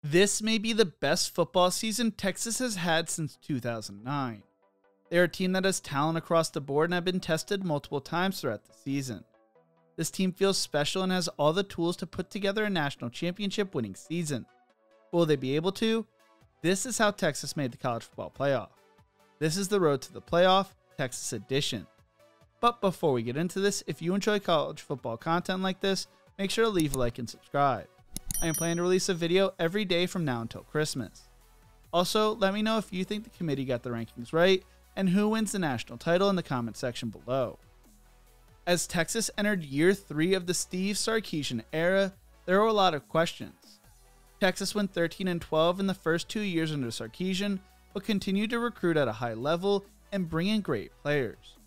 This may be the best football season Texas has had since 2009. They are a team that has talent across the board and have been tested multiple times throughout the season. This team feels special and has all the tools to put together a national championship winning season. Will they be able to? This is how Texas made the college football playoff. This is the Road to the Playoff, Texas edition. But before we get into this, if you enjoy college football content like this, make sure to leave a like and subscribe. I am planning to release a video every day from now until Christmas. Also, let me know if you think the committee got the rankings right and who wins the national title in the comment section below. As Texas entered year 3 of the Steve Sarkisian era, there were a lot of questions. Texas went 13-12 in the first 2 years under Sarkisian, but continued to recruit at a high level and bring in great players.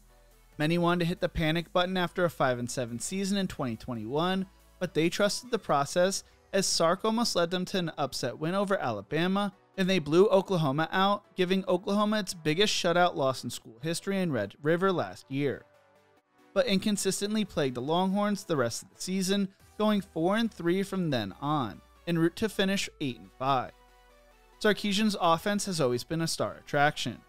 Many wanted to hit the panic button after a 5-7 season in 2021, but they trusted the process as Sark almost led them to an upset win over Alabama, and they blew Oklahoma out, giving Oklahoma its biggest shutout loss in school history in Red River last year. But inconsistently plagued the Longhorns the rest of the season, going 4-3 from then on, en route to finish 8-5. Sarkisian's offense has always been a star attraction.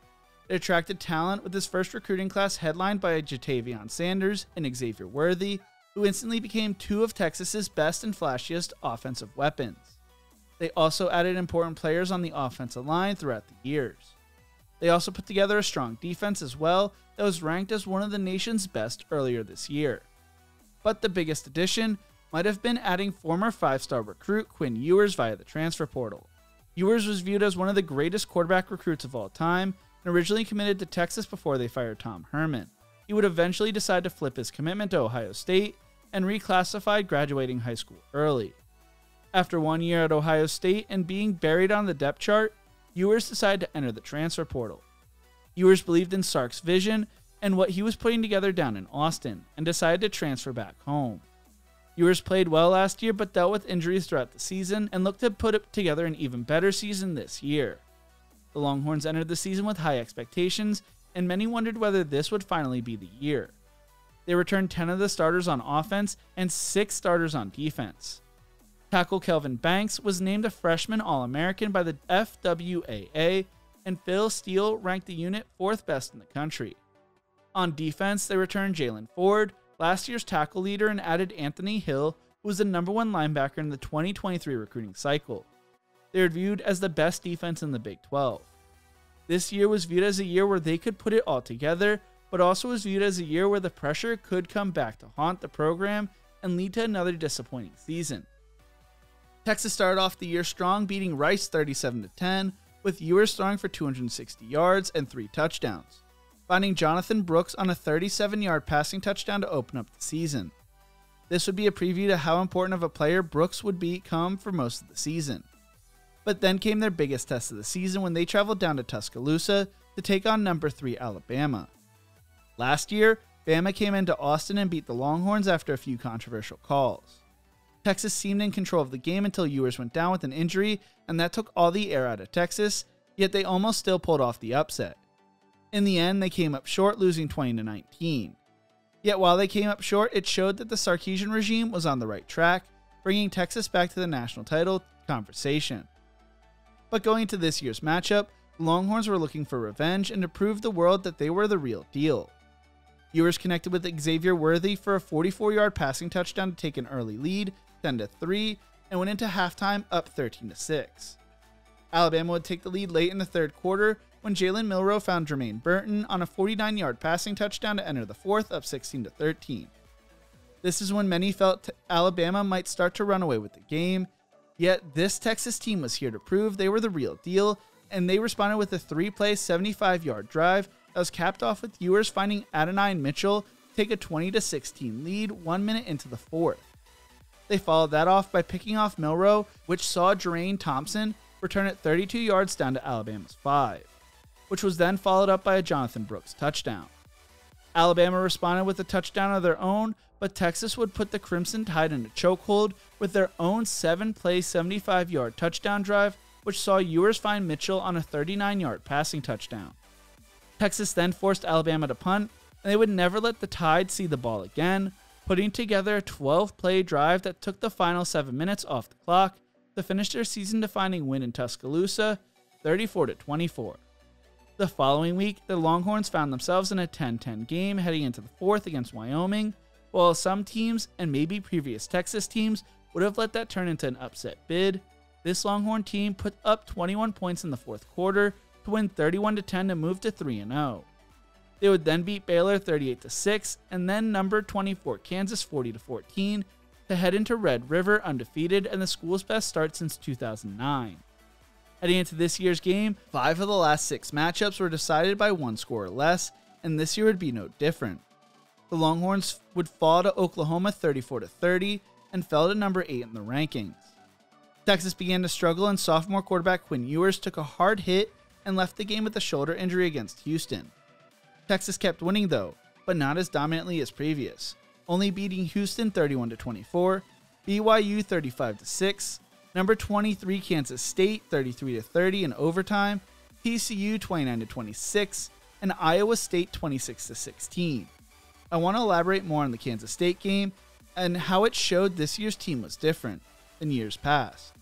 It attracted talent with his first recruiting class headlined by Jatavion Sanders and Xavier Worthy, who instantly became 2 of Texas's best and flashiest offensive weapons. They also added important players on the offensive line throughout the years. They also put together a strong defense as well that was ranked as one of the nation's best earlier this year. But the biggest addition might have been adding former 5-star recruit Quinn Ewers via the transfer portal. Ewers was viewed as one of the greatest quarterback recruits of all time and originally committed to Texas before they fired Tom Herman. He would eventually decide to flip his commitment to Ohio State and reclassified graduating high school early. After 1 year at Ohio State and being buried on the depth chart, Ewers decided to enter the transfer portal. Ewers believed in Sark's vision and what he was putting together down in Austin and decided to transfer back home. Ewers played well last year but dealt with injuries throughout the season and looked to put together an even better season this year. The Longhorns entered the season with high expectations, and many wondered whether this would finally be the year. They returned 10 of the starters on offense and 6 starters on defense. Tackle Kelvin Banks was named a freshman All-American by the FWAA, and Phil Steele ranked the unit 4th best in the country. On defense, they returned Jalen Ford, last year's tackle leader, and added Anthony Hill, who was the #1 linebacker in the 2023 recruiting cycle. They were viewed as the best defense in the Big 12. This year was viewed as a year where they could put it all together, but also was viewed as a year where the pressure could come back to haunt the program and lead to another disappointing season. Texas started off the year strong, beating Rice 37-10, with Ewers throwing for 260 yards and 3 touchdowns, finding Jonathan Brooks on a 37-yard passing touchdown to open up the season. This would be a preview to how important of a player Brooks would become for most of the season. But then came their biggest test of the season when they traveled down to Tuscaloosa to take on number 3 Alabama. Last year, Bama came into Austin and beat the Longhorns after a few controversial calls. Texas seemed in control of the game until Ewers went down with an injury, and that took all the air out of Texas, yet they almost still pulled off the upset. In the end, they came up short, losing 20-19. Yet while they came up short, it showed that the Sarkisian regime was on the right track, bringing Texas back to the national title conversation. But going into this year's matchup, the Longhorns were looking for revenge and to prove the world that they were the real deal. Ewers connected with Xavier Worthy for a 44-yard passing touchdown to take an early lead, 10-3, and went into halftime up 13-6. Alabama would take the lead late in the third quarter when Jalen Milroe found Jermaine Burton on a 49-yard passing touchdown to enter the fourth up 16-13. This is when many felt Alabama might start to run away with the game, yet this Texas team was here to prove they were the real deal, and they responded with a 3-play 75-yard drive that was capped off with Ewers finding Adonai Mitchell take a 20-16 lead 1 minute into the fourth. They followed that off by picking off Milroe, which saw Jerain Thompson return it 32 yards down to Alabama's 5, which was then followed up by a Jonathan Brooks touchdown. Alabama responded with a touchdown of their own, but Texas would put the Crimson Tide in a chokehold with their own 7-play 75-yard touchdown drive, which saw Ewers find Mitchell on a 39-yard passing touchdown. Texas then forced Alabama to punt, and they would never let the Tide see the ball again, putting together a 12-play drive that took the final 7 minutes off the clock, to finish their season-defining win in Tuscaloosa, 34-24. The following week, the Longhorns found themselves in a 10-10 game heading into the fourth against Wyoming, while some teams, and maybe previous Texas teams, would have let that turn into an upset bid. This Longhorn team put up 21 points in the fourth quarter to win 31-10 to move to 3-0. They would then beat Baylor 38-6 and then number 24 Kansas 40-14 to head into Red River undefeated and the school's best start since 2009. Heading into this year's game, 5 of the last 6 matchups were decided by 1 score or less, and this year would be no different. The Longhorns would fall to Oklahoma 34-30 and fell to number 8 in the rankings. Texas began to struggle and sophomore quarterback Quinn Ewers took a hard hit and left the game with a shoulder injury against Houston. Texas kept winning though, but not as dominantly as previous, only beating Houston 31-24, BYU 35-6, number 23 Kansas State 33-30 in overtime, TCU 29-26, and Iowa State 26-16. I want to elaborate more on the Kansas State game and how it showed this year's team was different than years past.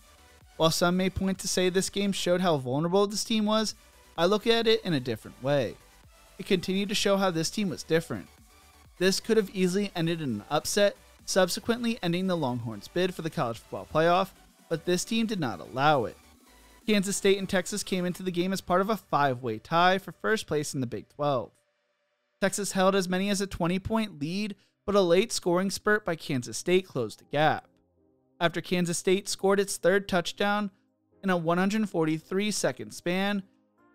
While some may point to say this game showed how vulnerable this team was, I look at it in a different way. It continued to show how this team was different. This could have easily ended in an upset, subsequently ending the Longhorns' bid for the college football playoff, but this team did not allow it. Kansas State and Texas came into the game as part of a 5-way tie for first place in the Big 12. Texas held as many as a 20-point lead, but a late scoring spurt by Kansas State closed the gap. After Kansas State scored its third touchdown in a 143-second span,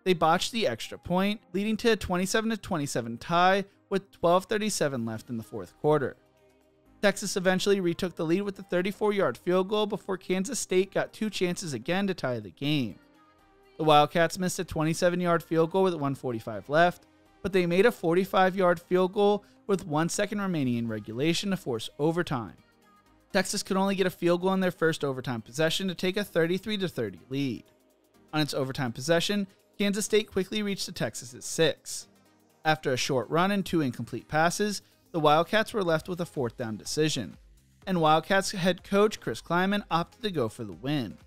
they botched the extra point, leading to a 27-27 tie with 12:37 left in the fourth quarter. Texas eventually retook the lead with a 34-yard field goal before Kansas State got 2 chances again to tie the game. The Wildcats missed a 27-yard field goal with 1:45 left, but they made a 45-yard field goal with 1 second remaining in regulation to force overtime. Texas could only get a field goal in their first overtime possession to take a 33-30 lead. On its overtime possession, Kansas State quickly reached the Texas' 6. After a short run and 2 incomplete passes, the Wildcats were left with a 4th down decision, and Wildcats head coach Chris Kleiman opted to go for the win.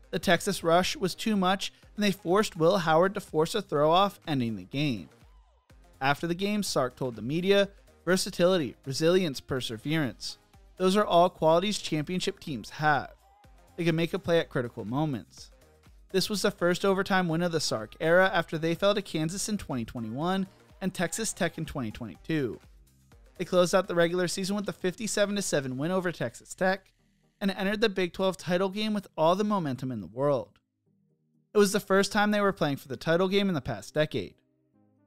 The Texas rush was too much, and they forced Will Howard to force a throw-off, ending the game. After the game, Sark told the media, "Versatility, resilience, perseverance. Those are all qualities championship teams have. They can make a play at critical moments." This was the first overtime win of the Sark era after they fell to Kansas in 2021 and Texas Tech in 2022. They closed out the regular season with a 57-7 win over Texas Tech and entered the Big 12 title game with all the momentum in the world. It was the first time they were playing for the title game in the past decade.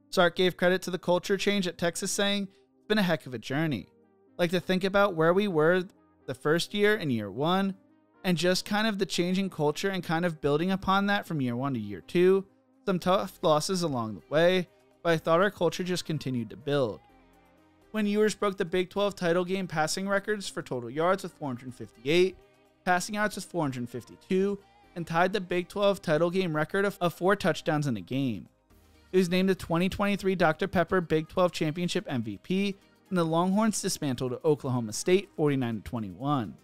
Sark gave credit to the culture change at Texas, saying, "It's been a heck of a journey. Like to think about where we were the first year in year 1, and just kind of the changing culture and kind of building upon that from year 1 to year 2. Some tough losses along the way, but I thought our culture just continued to build." When Ewers broke the Big 12 title game passing records for total yards with 458, passing yards with 452, and tied the Big 12 title game record of 4 touchdowns in a game. He was named the 2023 Dr. Pepper Big 12 Championship MVP, and the Longhorns dismantled Oklahoma State 49-21.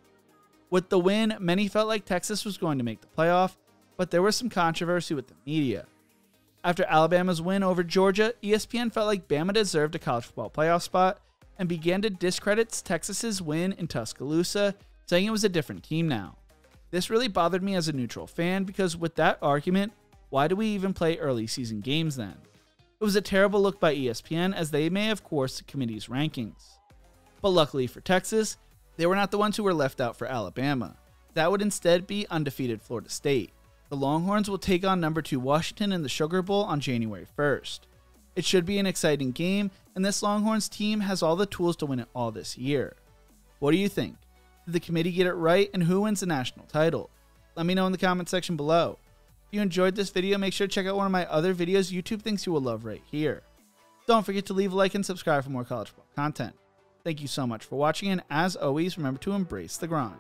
With the win, many felt like Texas was going to make the playoff, but there was some controversy with the media. After Alabama's win over Georgia, ESPN felt like Bama deserved a college football playoff spot and began to discredit Texas's win in Tuscaloosa, saying it was a different team now. This really bothered me as a neutral fan because with that argument, why do we even play early season games then? It was a terrible look by ESPN as they may have coerced the committee's rankings. But luckily for Texas, they were not the ones who were left out for Alabama. That would instead be undefeated Florida State. The Longhorns will take on number 2 Washington in the Sugar Bowl on January 1st. It should be an exciting game, and this Longhorns team has all the tools to win it all this year. What do you think? Did the committee get it right, and who wins the national title? Let me know in the comment section below. If you enjoyed this video, make sure to check out one of my other videos YouTube thinks you will love right here. Don't forget to leave a like and subscribe for more college football content. Thank you so much for watching, and as always, remember to embrace the grind.